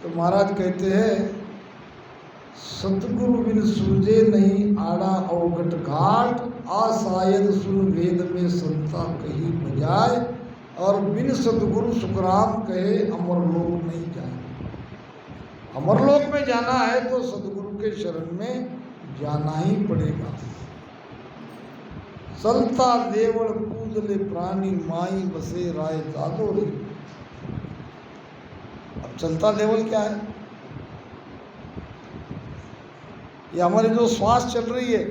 तो महाराज कहते हैं सतगुरु बिन सूझे नहीं आड़ा अवगट घाट, आशायद सुन वेद में संता कही बजाय, और बिन सतगुरु सुखराम कहे अमरलोक नहीं जाए। अमरलोक में जाना है तो सतगुरु के शरण में जाना ही पड़ेगा। चलता देवल कूदले प्राणी माई बसे राय दादो रे। अब चलता देवल क्या है? ये हमारी जो श्वास चल रही है,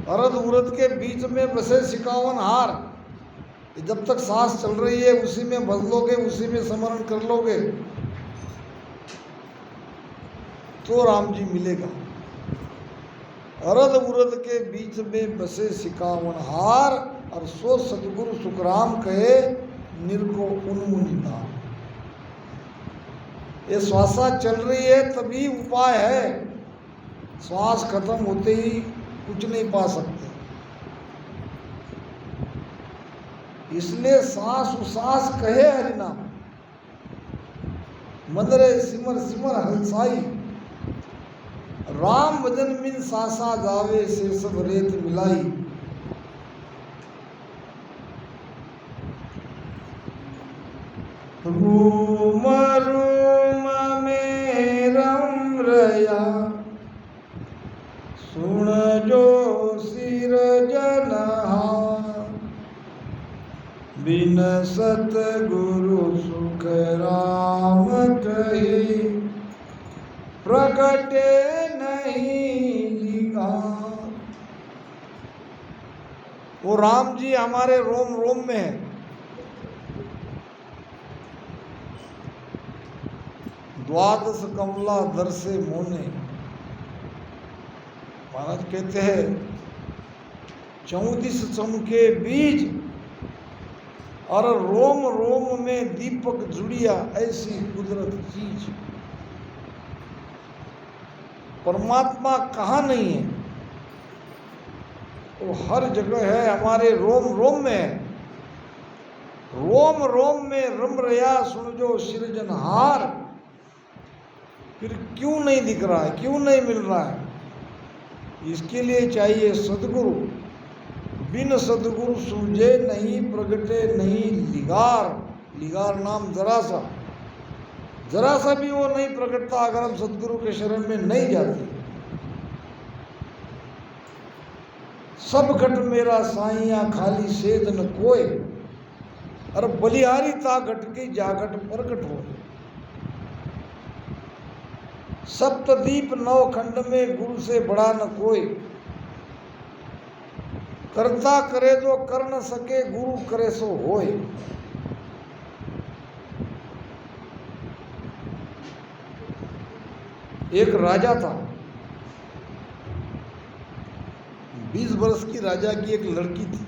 अरद उरद के बीच में बसे 51 हार। जब तक सांस चल रही है उसी में बस लोगे, उसी में स्मरण कर लोगे तो राम जी मिलेगा। अरद उरद के बीच में बसे 51 हार, और सो सतगुरु सुखराम कहे निर्को उन्मुनि नाम। ये श्वासा चल रही है तभी उपाय है, श्वास खत्म होते ही कुछ नहीं पा सकते। इसलिए सांस उसास कहे हरिनाम, मंदरे सिमर सिमर हंसाई, राम भजन मिन सासा जावे से सब रेत मिलाई। रूम रूम में रम रया, सुन जो सिर जनहार, बिन सतगुरु सुख राम कही, प्रगटे नहीं लिखा। वो राम जी हमारे रोम रोम में है। द्वादश कमला दर से मोने, महाराज कहते हैं 34 चमके बीज, और रोम रोम में दीपक जुड़िया, ऐसी कुदरत चीज। परमात्मा कहाँ नहीं है? वो हर जगह है, हमारे रोम रोम में है। रोम रोम में रम रया सुन जो सृजनहार। फिर क्यों नहीं दिख रहा है, क्यों नहीं मिल रहा है? इसके लिए चाहिए सदगुरु। बिन सदगुरु सूझे नहीं, प्रगटे नहीं लिगार। लिगार नाम जरा सा भी वो नहीं प्रकटता अगर हम सदगुरु के शरण में नहीं जाते। सब घट मेरा साइया खाली सेध न कोय, और बलिहारी ता घट की जागट प्रकट हो। सप्तदीप 9 खंड में गुरु से बड़ा न कोई, करता करे जो कर न सके, गुरु करे सो होए। एक राजा था, 20 वर्ष की राजा की एक लड़की थी।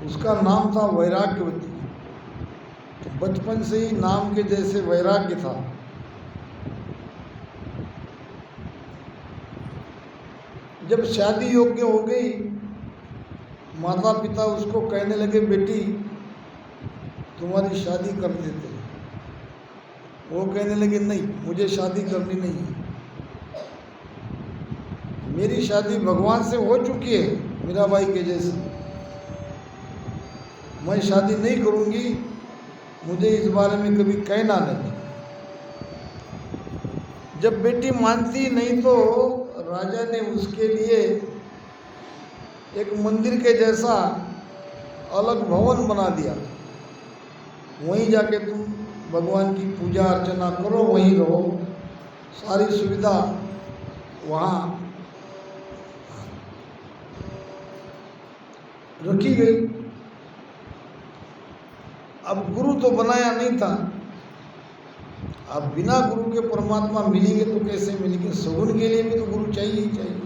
उसका नाम था वैराग्यवती। तो बचपन से ही नाम के जैसे वैराग्य था। जब शादी योग्य हो गई, माता पिता उसको कहने लगे बेटी तुम्हारी शादी कर देते। वो कहने लगे नहीं, मुझे शादी करनी नहीं है, मेरी शादी भगवान से हो चुकी है मीराबाई के जैसे, मैं शादी नहीं करूँगी, मुझे इस बारे में कभी कहना नहीं। जब बेटी मानती नहीं तो राजा ने उसके लिए एक मंदिर के जैसा अलग भवन बना दिया। वहीं जाके तुम भगवान की पूजा अर्चना करो, वहीं रहो, सारी सुविधा वहाँ रखी गई। अब गुरु तो बनाया नहीं था। अब बिना गुरु के परमात्मा मिलेंगे तो कैसे मिलेंगे? सगुन के लिए भी तो गुरु चाहिए ही चाहिए।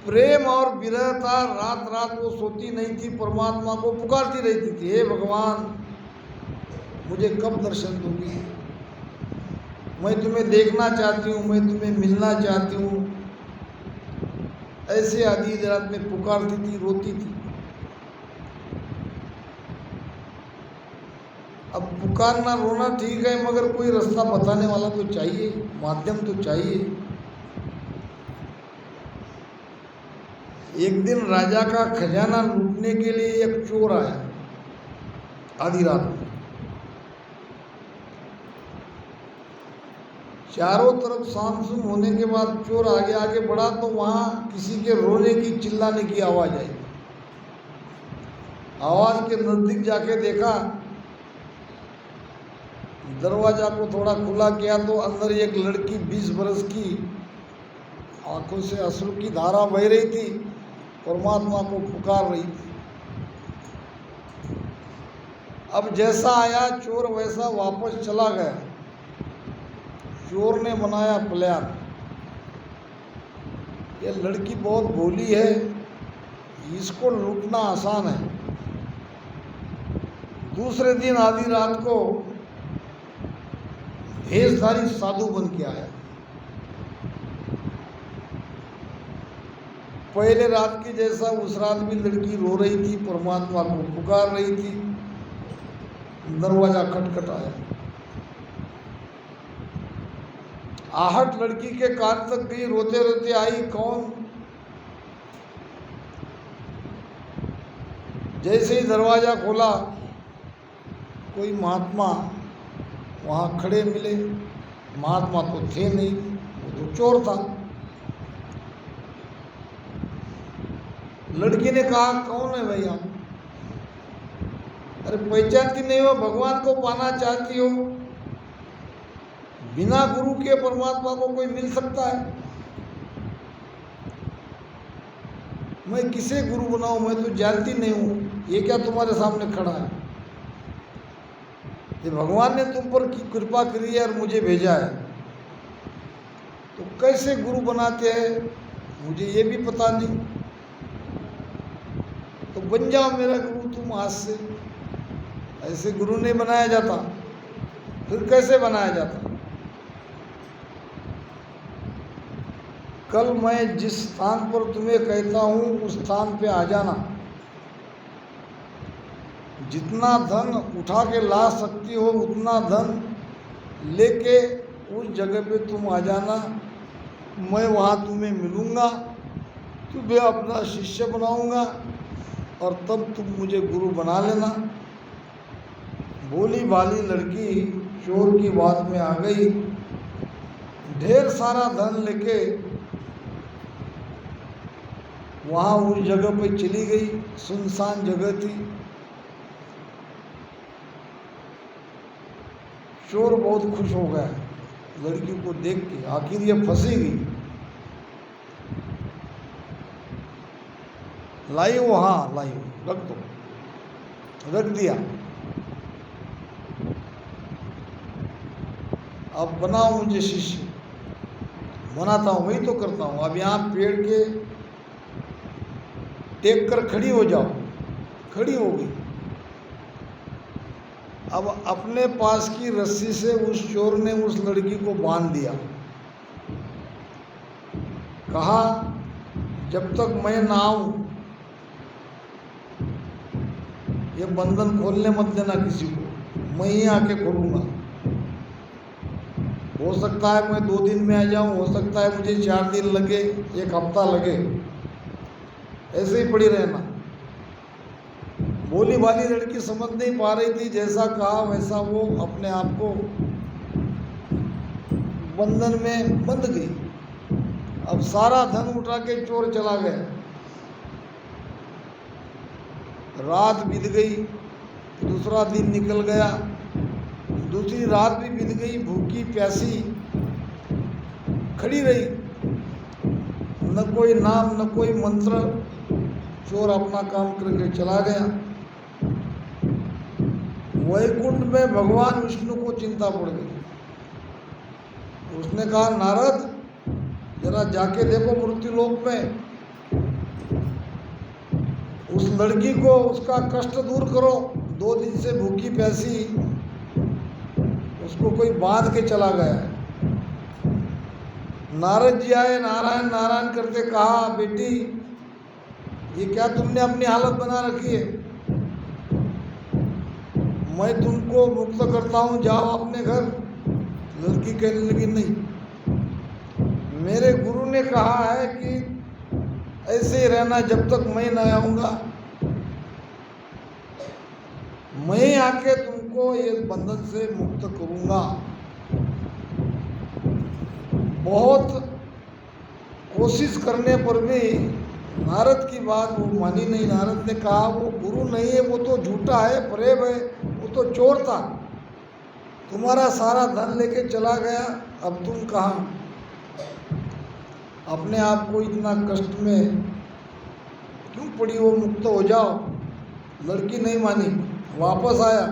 प्रेम और विरह था, रात रात वो सोती नहीं थी, परमात्मा को पुकारती रहती थी, हे भगवान मुझे कब दर्शन दोगी, मैं तुम्हें देखना चाहती हूँ, मैं तुम्हें मिलना चाहती हूँ। ऐसे आधी रात में पुकारती थी, रोती थी। अब पुकारना रोना ठीक है, मगर कोई रास्ता बताने वाला तो चाहिए, माध्यम तो चाहिए। एक दिन राजा का खजाना लूटने के लिए एक चोर आया आधी रात में। चारों तरफ शाम होने के बाद चोर आगे आगे बढ़ा तो वहां किसी के रोने की चिल्लाने की आवाज आई। आवाज के नजदीक जाके देखा, दरवाजा को थोड़ा खुला किया तो अंदर एक लड़की 20 बरस की, आंखों से अश्रु की धारा बह रही थी, परमात्मा को पुकार रही थी। अब जैसा आया चोर वैसा वापस चला गया। चोर ने बनाया प्लान, ये लड़की बहुत भोली है, इसको लूटना आसान है। दूसरे दिन आधी रात को भेषधारी साधु बन के आया। पहले रात की जैसा उस रात भी लड़की रो रही थी, परमात्मा को पुकार रही थी। दरवाजा खटखटाया, आहट लड़की के कान तक गई, रोते रोते आई, कौन? जैसे ही दरवाजा खोला कोई महात्मा वहाँ खड़े मिले। महात्मा तो थे नहीं, वो तो चोर था। लड़की ने कहा, कौन है भैया? अरे पहचानती नहीं हो, भगवान को पाना चाहती हो? बिना गुरु के परमात्मा को कोई मिल सकता है? मैं किसे गुरु बनाऊं, मैं तो जानती नहीं हूं, ये क्या तुम्हारे सामने खड़ा है? ये भगवान ने तुम पर की कृपा करी है और मुझे भेजा है, तो कैसे गुरु बनाते हैं मुझे ये भी पता नहीं। तो बन जाओ मेरा गुरु तुम आज से। ऐसे गुरु नहीं बनाया जाता, फिर कैसे बनाया जाता? कल मैं जिस स्थान पर तुम्हें कहता हूँ उस स्थान पे आ जाना। जितना धन उठा के ला सकती हो उतना धन लेके उस जगह पे तुम आ जाना। मैं वहाँ तुम्हें मिलूँगा, तुम्हें अपना शिष्य बनाऊँगा और तब तुम मुझे गुरु बना लेना। भोली भाली लड़की चोर की बात में आ गई, ढेर सारा धन लेके वहाँ उस जगह पे चली गई। सुनसान जगह थी। चोर बहुत खुश हो गया लड़की को देख के, आखिर ये फंसी गई। लाई वहाँ, लाई रख दो, रख दिया। अब बनाओ मुझे शिष्य। बनाता हूँ, वही तो करता हूँ। अब यहाँ पेड़ के टेक कर खड़ी हो जाओ। खड़ी हो गई। अब अपने पास की रस्सी से उस चोर ने उस लड़की को बांध दिया। कहा, जब तक मैं ना आऊं ये बंधन खोलने मत देना किसी को, मैं ही आके खोलूंगा। हो सकता है मैं 2 दिन में आ जाऊं, हो सकता है मुझे 4 दिन लगे, 1 हफ्ता लगे, ऐसे ही पड़ी रहना। भोली भाली लड़की समझ नहीं पा रही थी, जैसा कहा वैसा वो अपने आप को बंधन में बंध गई। अब सारा धन उठा के चोर चला गया। रात बीत गई, दूसरा दिन निकल गया, दूसरी रात भी बीत गई। भूखी प्यासी खड़ी रही, न कोई नाम न कोई मंत्र। चोर अपना काम करके चला गया। वैकुंठ में भगवान विष्णु को चिंता पड़ गई। उसने कहा, नारद जरा जाके देखो मृत्युलोक में, उस लड़की को उसका कष्ट दूर करो। 2 दिन से भूखी प्यासी, उसको कोई बांध के चला गया है। नारद जी आए, नारायण नारायण करते कहा, बेटी ये क्या तुमने अपनी हालत बना रखी है? मैं तुमको मुक्त करता हूँ, जाओ अपने घर। लड़की कहने लगी नहीं, मेरे गुरु ने कहा है कि ऐसे ही रहना जब तक मैं न आऊँगा। मैं आके तुमको ये बंधन से मुक्त करूँगा। बहुत कोशिश करने पर भी नारद की बात वो मानी नहीं। नारद ने कहा वो गुरु नहीं है, वो तो झूठा है, प्रेम है, वो तो चोर था, तुम्हारा सारा धन लेके चला गया, अब तुम कहाँ? अपने आप को इतना कष्ट में क्यों पड़ी हो, मुक्त हो जाओ। लड़की नहीं मानी, वापस आया।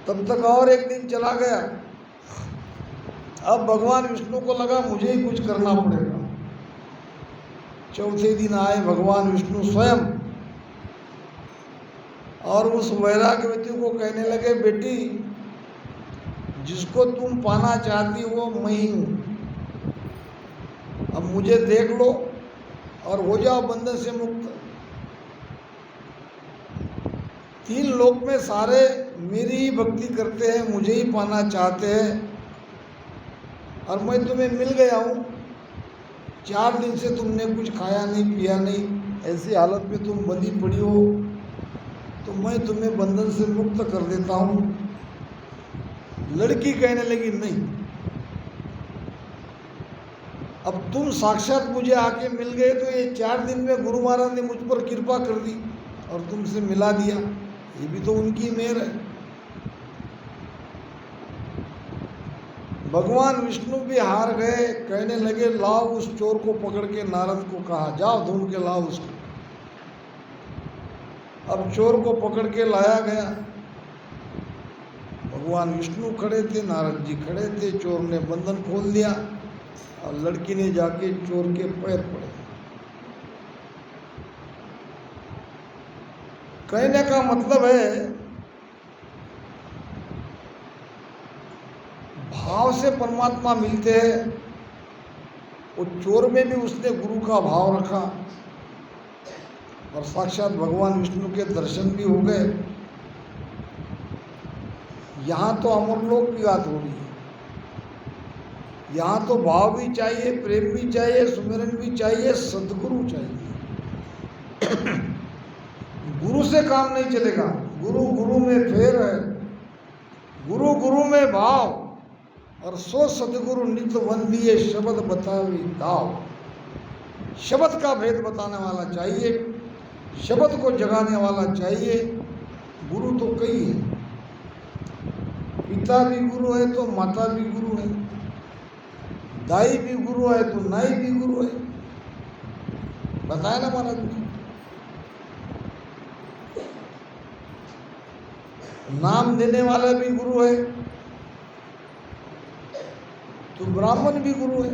तब तक और एक दिन चला गया। अब भगवान विष्णु को लगा मुझे ही कुछ करना पड़ेगा। चौथे दिन आए भगवान विष्णु स्वयं और उस वैराग्यवती को कहने लगे, बेटी जिसको तुम पाना चाहती हो मैं ही हूँ, अब मुझे देख लो और हो जाओ बंधन से मुक्त। 3 लोक में सारे मेरी ही भक्ति करते हैं, मुझे ही पाना चाहते हैं और मैं तुम्हें मिल गया हूँ। 4 दिन से तुमने कुछ खाया नहीं पिया नहीं, ऐसी हालत में तुम बंधी पड़ी हो, तो मैं तुम्हें बंधन से मुक्त कर देता हूँ। लड़की कहने लगी नहीं, अब तुम साक्षात मुझे आके मिल गए तो ये 4 दिन में गुरु महाराज ने मुझ पर कृपा कर दी और तुमसे मिला दिया, ये भी तो उनकी मेहर है। भगवान विष्णु भी हार गए, कहने लगे लाओ उस चोर को पकड़ के। नारद को कहा जाओ ढूंढ के लाओ उसको। अब चोर को पकड़ के लाया गया। भगवान विष्णु खड़े थे, नारद जी खड़े थे। चोर ने बंधन खोल दिया और लड़की ने जाके चोर के पैर पड़े। कहने का मतलब है भाव से परमात्मा मिलते हैं। वो चोर में भी उसने गुरु का भाव रखा और साक्षात भगवान विष्णु के दर्शन भी हो गए। यहाँ तो अमरलोक की बात हो रही है। यहाँ तो भाव भी चाहिए, प्रेम भी चाहिए, सुमिरन भी चाहिए, सद्गुरु चाहिए। गुरु से काम नहीं चलेगा। गुरु गुरु में फेर है, गुरु गुरु में भाव और सो सदगुरु नित वंदिये शब्द बतावी दाव। शब्द का भेद बताने वाला चाहिए, शब्द को जगाने वाला चाहिए। गुरु तो कई है, पिता भी गुरु है तो माता भी गुरु है, दाई भी गुरु है तो नाई भी गुरु है। बताया ना महाराज ने। नाम देने वाला भी गुरु है तो ब्राह्मण भी गुरु है।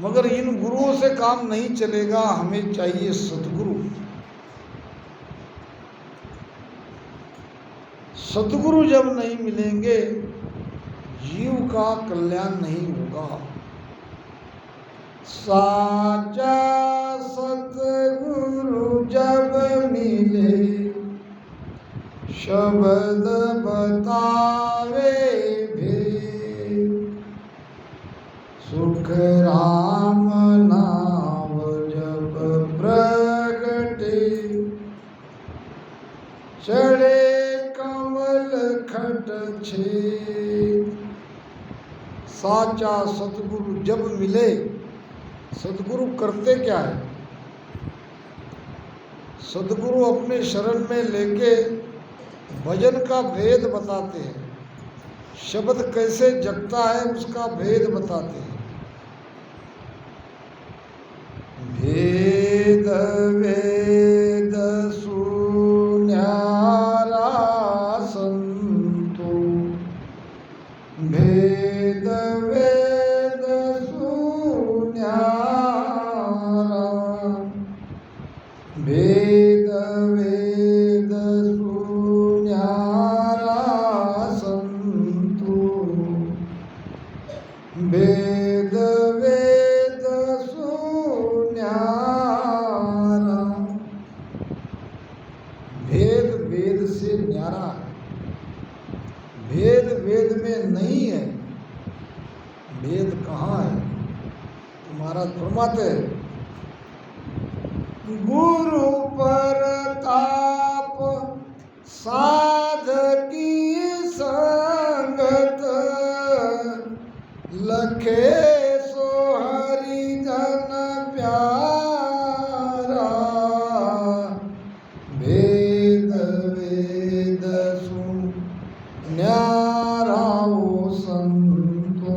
मगर इन गुरुओं से काम नहीं चलेगा, हमें चाहिए सद्गुरु। सद्गुरु जब नहीं मिलेंगे जीव का कल्याण नहीं होगा। साचा सतगुरु जब मिले शब्द बतावे भेद, सुख राम नाम जब प्रगटे, चढ़े कमल खट छेद। साचा सतगुरु जब मिले, सदगुरु करते क्या है? सदगुरु अपने शरण में लेके भजन का भेद बताते हैं, शब्द कैसे जगता है उसका भेद बताते हैं। भेद वेद सुन्यारा संतो, भेद वेद सुन्यारा, भेद वेद सुन्यारा संतो, भेद वेद सुन्यारा। न्यारा है। भेद वेद में नहीं है, भेद कहाँ है? तो महाराज फरमाते हैं, गुरु परताप साधकी संगत, लखे सो हरिजन प्यारा, भेद वेद सु न्यारा ओ संतो,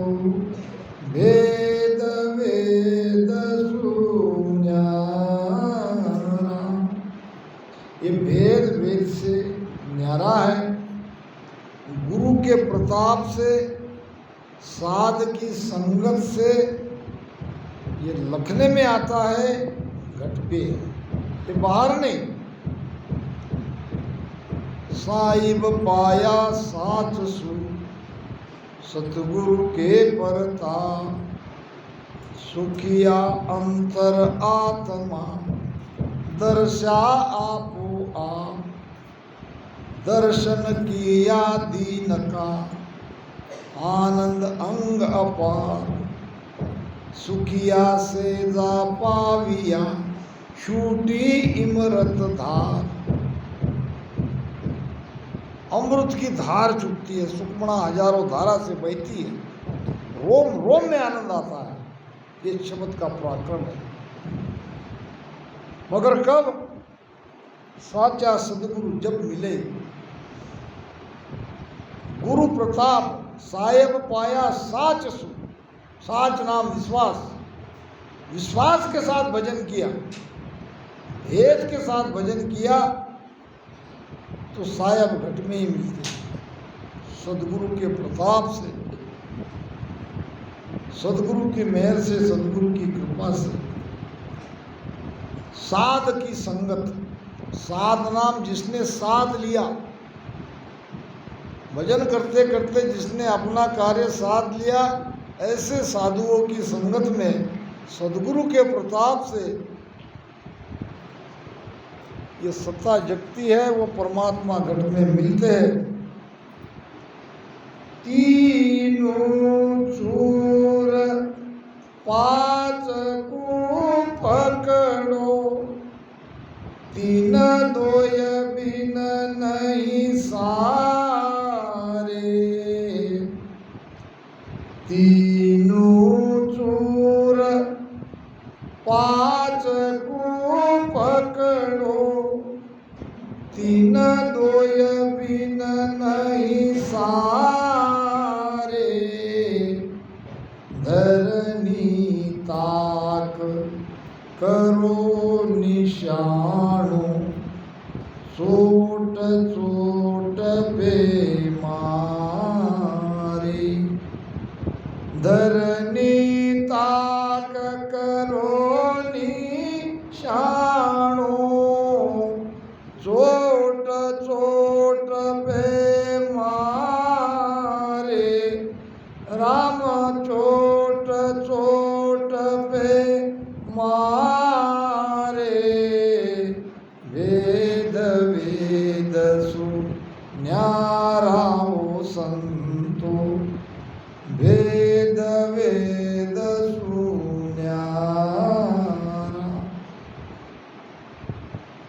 भेद वेद सु न्यारा। ये भेद वेद से न्यारा है। गुरु के प्रताप से, साध की संगत से ये लखने में आता है, घट पे, ये बाहर नहीं। साहिब पाया साच सु, सतगुरु के परता, सुखिया अंतर आत्मा, दर्शा आपो आप, दर्शन किया दीन का, आनंद अंग अपार, सुखिया से जा पाविया, छूटी इमरत धार। अमृत की धार छूटती है, सुखमणा हजारों धारा से बहती है, रोम रोम में आनंद आता है। ये शब्द का पराक्रम है। मगर कब? साचा सदगुरु जब मिले। गुरु प्रताप साहेब पाया साच सु, साच नाम विश्वास, विश्वास के साथ भजन किया, भेद के साथ भजन किया तो साहेब घट में ही मिलते। सदगुरु के प्रताप से, सदगुरु की मेहर से, सदगुरु की कृपा से, साध की संगत, साध नाम जिसने साध लिया, भजन करते करते जिसने अपना कार्य साध लिया, ऐसे साधुओं की संगत में सदगुरु के प्रताप से ये सत्ता जगती है, वो परमात्मा घट में मिलते हैं। तीनों चूर पांच को पकड़ो, तीन दोय बिन नहीं सारे, तीनों चूर पांच को पकड़ो, तीन दोय बिन नहीं सारे, धरनी ताक करो निशानो, चोट चोट पे मारे, धरनी ताक करो निशानो, चोट चोट पे मारे, राम चोट चोट पे मारे, वेद वेद सु न्यारा ओ संतो, वेद वेद सु न्यारा।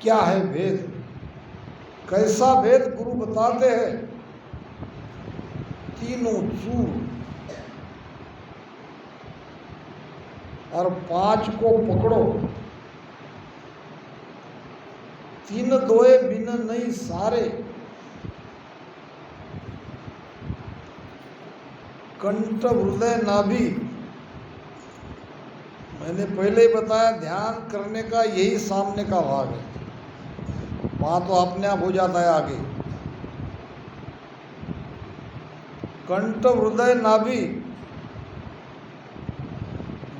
क्या है वेद? कैसा भेद गुरु बताते हैं? तीनों चूर और पांच को पकड़ो, तीन दोए बिन नहीं सारे, कंठ हृदय नाभि। मैंने पहले ही बताया, ध्यान करने का यही सामने का भाग है, वहां तो अपने आप हो जाता है आगे। कंठ हृदय नाभि,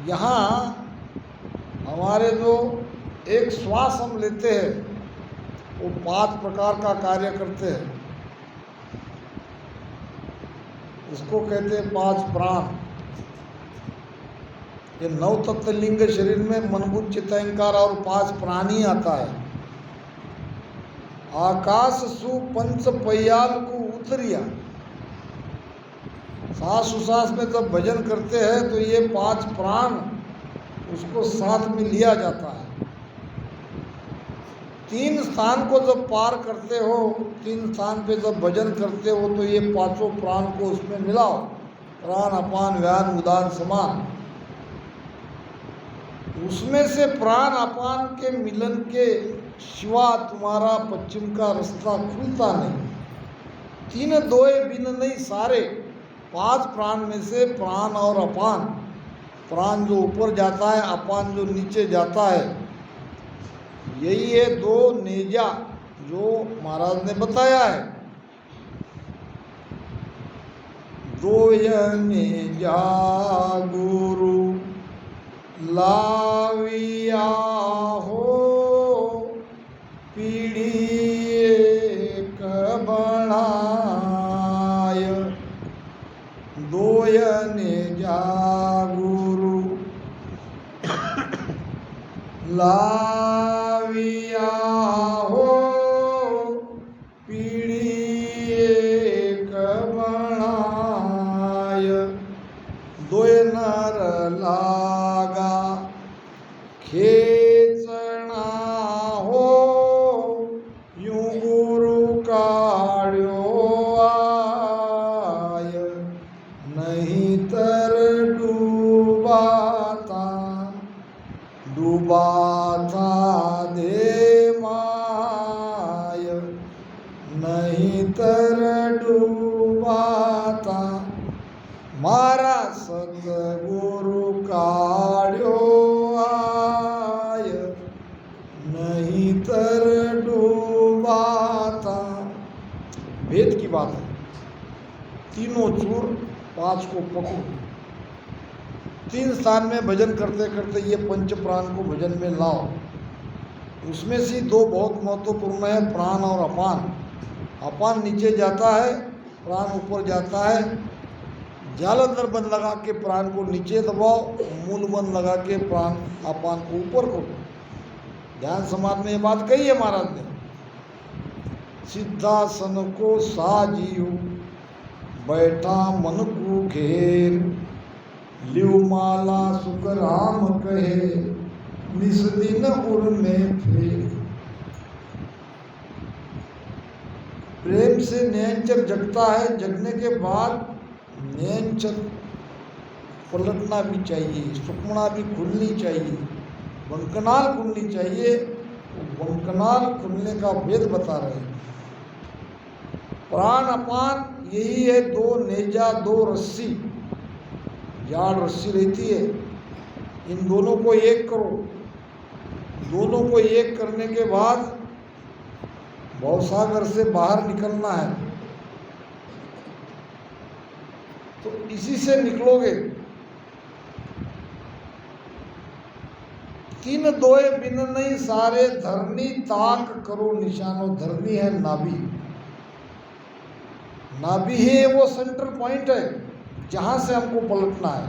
यहाँ हमारे जो एक श्वास हम लेते हैं वो 5 प्रकार का कार्य करते हैं, इसको कहते हैं 5 प्राण। ये 9 तत्व लिंग शरीर में मन बुद्धि चित्त अहंकार और 5 प्राण ही आता है। आकाश सु पंच पयाल को उतरिया। सांस उसास में जब भजन करते हैं तो ये 5 प्राण उसको साथ में लिया जाता है। 3 स्थान को जब पार करते हो, 3 स्थान पे जब भजन करते हो तो ये 5 प्राण को उसमें मिलाओ, प्राण अपान व्यान उदान समान। उसमें से प्राण अपान के मिलन के सिवा तुम्हारा पश्चिम का रास्ता खुलता नहीं। 3 दोए बिन नहीं सारे। 5 प्राण में से प्राण और अपान, प्राण जो ऊपर जाता है, अपान जो नीचे जाता है, यही है 2 नेजा जो महाराज ने बताया है। 2 नेजा गुरु लाविया हो, पीढ़ी एक बनाय। 2 नेजा गुरु लाविया हो, पीढ़ी एक बनाय। 2 नर लागा खेचना हो, यूं गुरु काढ़्यो आय। नहीं तर डूबाता डूबाता दे माय। नहीं तर डूबाता मारा सतगुरु काढ़्यो आय। नहीं तर डूबाता। वेद की बात है। तीनों चूर 5 को पकड़ो। 3 स्थान में भजन करते करते ये 5 प्राण को भजन में लाओ। उसमें से 2 बहुत महत्वपूर्ण है, प्राण और अपान। अपान नीचे जाता है, प्राण ऊपर जाता है। जालंधर बंद लगा के प्राण को नीचे दबाओ, मूल बंद लगा के प्राण अपान को ऊपर करो। ध्यान समाज में ये बात कही है महाराज ने। सिद्धासन को साजियो, बैठा मन को घेर। लिव माला सुख राम कहे, निस दिन उर में फेर। प्रेम से नैनचर जगता है, जगने के बाद नैनचर पलटना भी चाहिए, सुखमना भी खुलनी चाहिए, बंकनाल खुलनी चाहिए। वो बंकनाल खुलने का भेद बता रहे हैं। प्राण अपान यही है 2 नेजा, 2 रस्सी, जाड़ रस्सी रहती है। इन दोनों को एक करो। दोनों को एक करने के बाद भवसागर से बाहर निकलना है। तो इसी से निकलोगे। 3 दोए बिन नहीं सारे, धरनी ताक करो निशानो। धरनी है नाभि। नाभि है वो सेंटर पॉइंट है जहाँ से हमको पलटना है,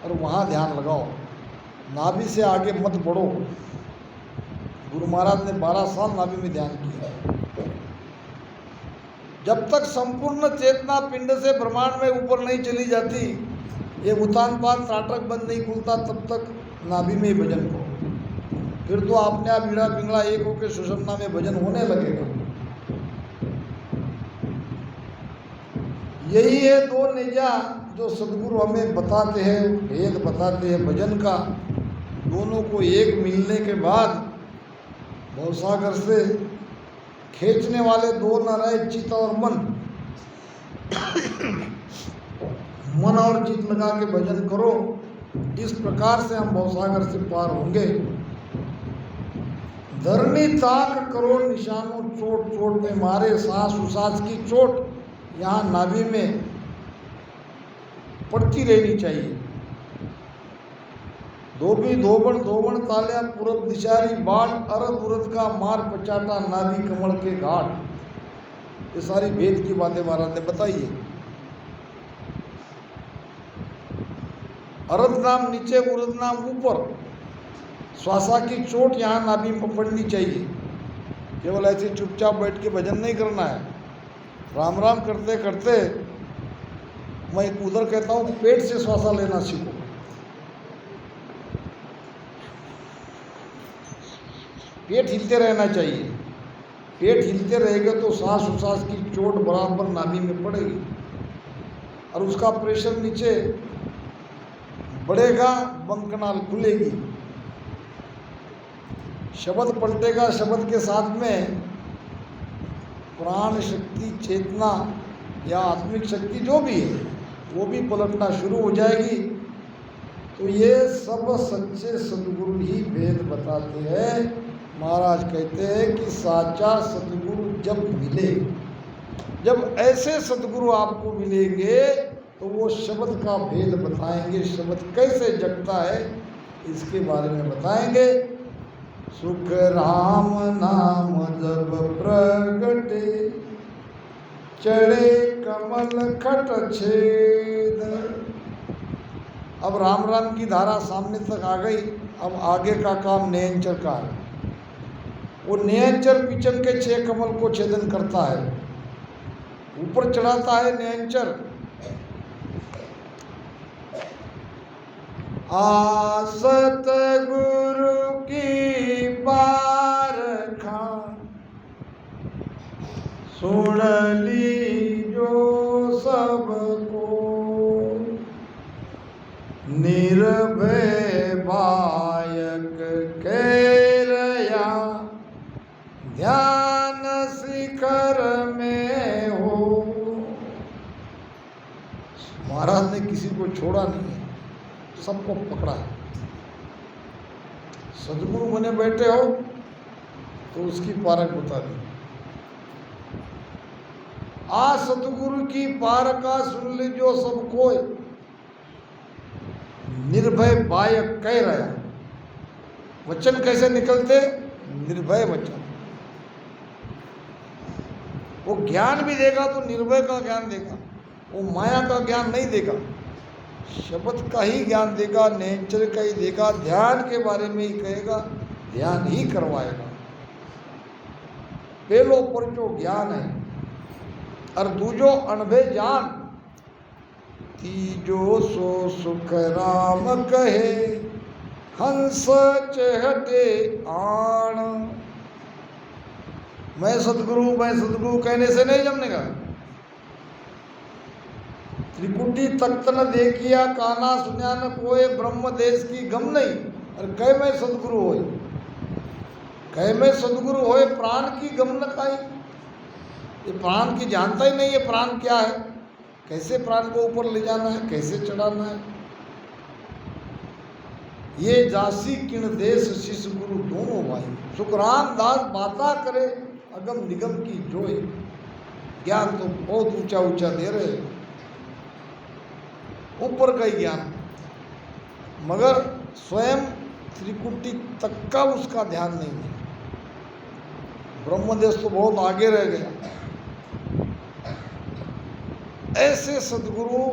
और वहाँ ध्यान लगाओ। नाभि से आगे मत बढ़ो। गुरु महाराज ने 12 साल नाभि में ध्यान किया। जब तक संपूर्ण चेतना पिंड से ब्रह्मांड में ऊपर नहीं चली जाती, ये उतान पान त्राटक बंद नहीं खुलता, तब तक नाभि में ही भजन करो। फिर तो आपने आप ईड़ा पिंगला एक होकर सुषुम्ना में भजन होने लगेगा। यही है 2 नेजा जो सदगुरु हमें बताते हैं, भेद बताते हैं भजन का। दोनों को एक मिलने के बाद भवसागर से खींचने वाले 2 न रहे, चित्त और मन। मन और चित्त लगा के भजन करो। इस प्रकार से हम भवसागर से पार होंगे। धरनी ताक करो निशानों, चोट चोट में मारे। सांस उसास की चोट यहाँ नाभि में पड़ती रहनी चाहिए। धोबी धोबड़ धोबण ताल्या, पूरब दिशारी बाट। अरद उरद का मार पचाटा, नाभि कमल के घाट। ये सारी वेद की बातें महाराज ने बताई है। अरद नाम नीचे, उरद नाम ऊपर। श्वासा की चोट यहाँ नाभि में पड़नी चाहिए। केवल ऐसे चुपचाप बैठ के भजन नहीं करना है। राम राम करते करते मैं उधर कहता हूँ पेट से श्वासा लेना सीखो। पेट हिलते रहना चाहिए। पेट हिलते रहेगा तो सांस उसास की चोट बराबर नाभि में पड़ेगी और उसका प्रेशर नीचे बढ़ेगा, बंकनाल खुलेगी, शब्द पलटेगा, शब्द के साथ में प्राण शक्ति, चेतना या आत्मिक शक्ति जो भी है वो भी पलटना शुरू हो जाएगी। तो ये सब सच्चे सदगुरु ही भेद बताते हैं। महाराज कहते हैं कि साचा सदगुरु जब मिले, जब ऐसे सदगुरु आपको मिलेंगे तो वो शब्द का भेद बताएंगे, शब्द कैसे जगता है इसके बारे में बताएंगे। सुख राम नाम जब प्रगटे, चढ़े कमल खट छेद। अब राम राम की धारा सामने तक आ गई। अब आगे का काम नयनचर का है। वो नयनचर पिचन के 6 कमल को छेदन करता है, ऊपर चढ़ाता है नयनचर। आसत गुरु की पारखा, सुन ली जो सबको, निर्भय बायक कैरया, ध्यान शिखर में हो। महाराज ने किसी को छोड़ा नहीं है, सबको पकड़ा है। सदगुरु बने बैठे हो तो उसकी पारक बता दी। आ सतगुरु की पारका सुन ली जो सब कोई, निर्भय बायक कह रहा। वचन कैसे निकलते? निर्भय वचन। वो ज्ञान भी देगा तो निर्भय का ज्ञान देगा, वो माया का ज्ञान नहीं देगा, शब्द का ही ज्ञान देगा, नेचर का ही देगा, ध्यान के बारे में ही कहेगा, ध्यान ही करवाएगा। पहलो परचो ज्ञान है और दूजो अनभे जान, तीजो सो सुख राम कहे, हंस चहटे आण। मैं सदगुरु कहने से नहीं जमनेगा। त्रिकुटी तख्त न देखिया, काना सुन्या न कोय, ब्रह्म देश की गम नहीं। और कह मैं सदगुरु होए, कह मैं सदगुरु होए, प्राण की गम न खाई। ये प्राण की जानता ही नहीं है प्राण क्या है, कैसे प्राण को ऊपर ले जाना है, कैसे चढ़ाना है। ये जासी किण देश शिष्य गुरु दोनों भाई, सुखराम दास बाता करे, अगम निगम की जोए। ज्ञान तो बहुत ऊंचा ऊंचा दे रहे, ऊपर का ही ज्ञान, मगर स्वयं त्रिकुटी तक का उसका ध्यान नहीं है। ब्रह्मदेश तो बहुत आगे रह गया। ऐसे सदगुरु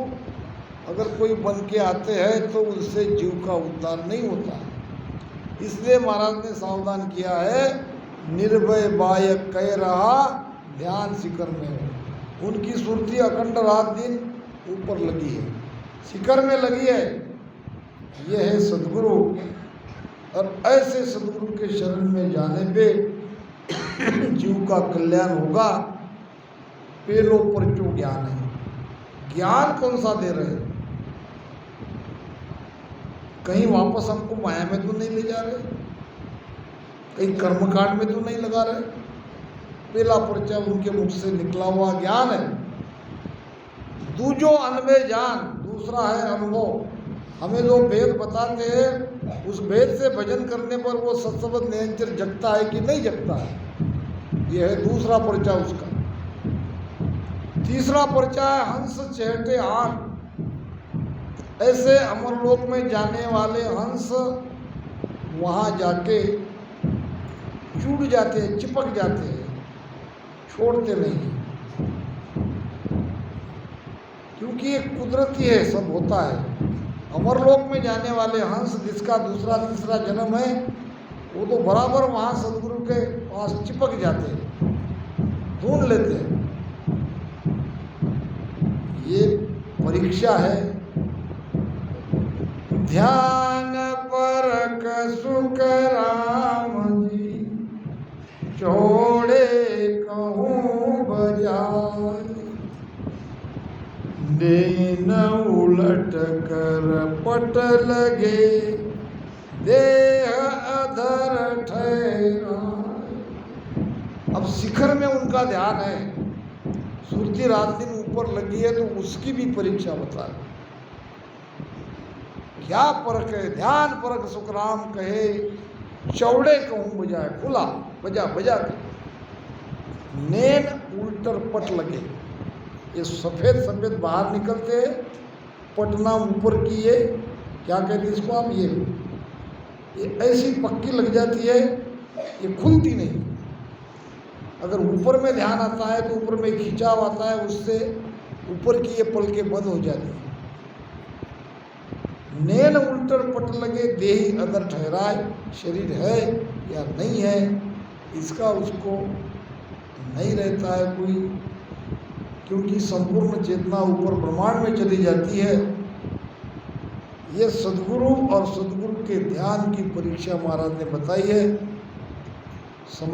अगर कोई बन के आते हैं तो उनसे जीव का उद्धार नहीं होता है। इसलिए महाराज ने सावधान किया है, निर्भय बायक कह रहा, ध्यान शिखर में हो। उनकी सुरती अखंड रात दिन ऊपर लगी है, शिखर में लगी है। यह है सदगुरु। और ऐसे सदगुरु के शरण में जाने पे जीव का कल्याण होगा। पेलो परचो ज्ञान है। ज्ञान कौन सा दे रहे? कहीं वापस हमको माया में तो नहीं ले जा रहे, कहीं कर्मकांड में तो नहीं लगा रहे। पहला परचा उनके मुख से निकला हुआ ज्ञान है। दूजो अनवे जान, दूसरा है अनुभव। हमें जो भेद बताते हैं उस भेद से भजन करने पर वो सत्सबद निरंतर जगता है कि नहीं जगता है, यह है दूसरा परचा उसका। तीसरा परचा है हंस चहटे आन। ऐसे अमरलोक में जाने वाले हंस वहाँ जाके जुड़ जाते हैं, चिपक जाते हैं, छोड़ते नहीं, क्योंकि ये कुदरती है, सब होता है। अमरलोक में जाने वाले हंस जिसका दूसरा तीसरा जन्म है, वो तो बराबर वहाँ सदगुरु के पास चिपक जाते हैं, ढूंढ लेते हैं। ये परीक्षा है। ध्यान परक सुख राम जी, छोड़े कहूँ बजाय, देन उलट कर पट लगे, देह अधर ठहरा। अब शिखर में उनका ध्यान है, सुरती रात दिन ऊपर लगी है, तो उसकी भी परीक्षा बता रहे। क्या परख है? ध्यान परख सुख राम कहे, चौड़े कहूँ बजाए, खुला बजा बजा के, नैन उल्टर पट लगे। ये सफ़ेद सफ़ेद बाहर निकलते हैं, पटना ऊपर की, ये क्या कहते हैं इसको आप, ये ऐसी पक्की लग जाती है, ये खुलती नहीं। अगर ऊपर में ध्यान आता है तो ऊपर में खिंचाव आता है, उससे ऊपर की ये पलकें बंद हो जाती हैं। नैन उल्टर पट लगे, देही अदर ठहराए, शरीर है या नहीं है इसका उसको नहीं रहता है कोई, क्योंकि संपूर्ण चेतना ऊपर ब्रह्मांड में चली जाती है। ये सद्गुरु और सद्गुरु के ध्यान की परीक्षा महाराज ने बताई है। समय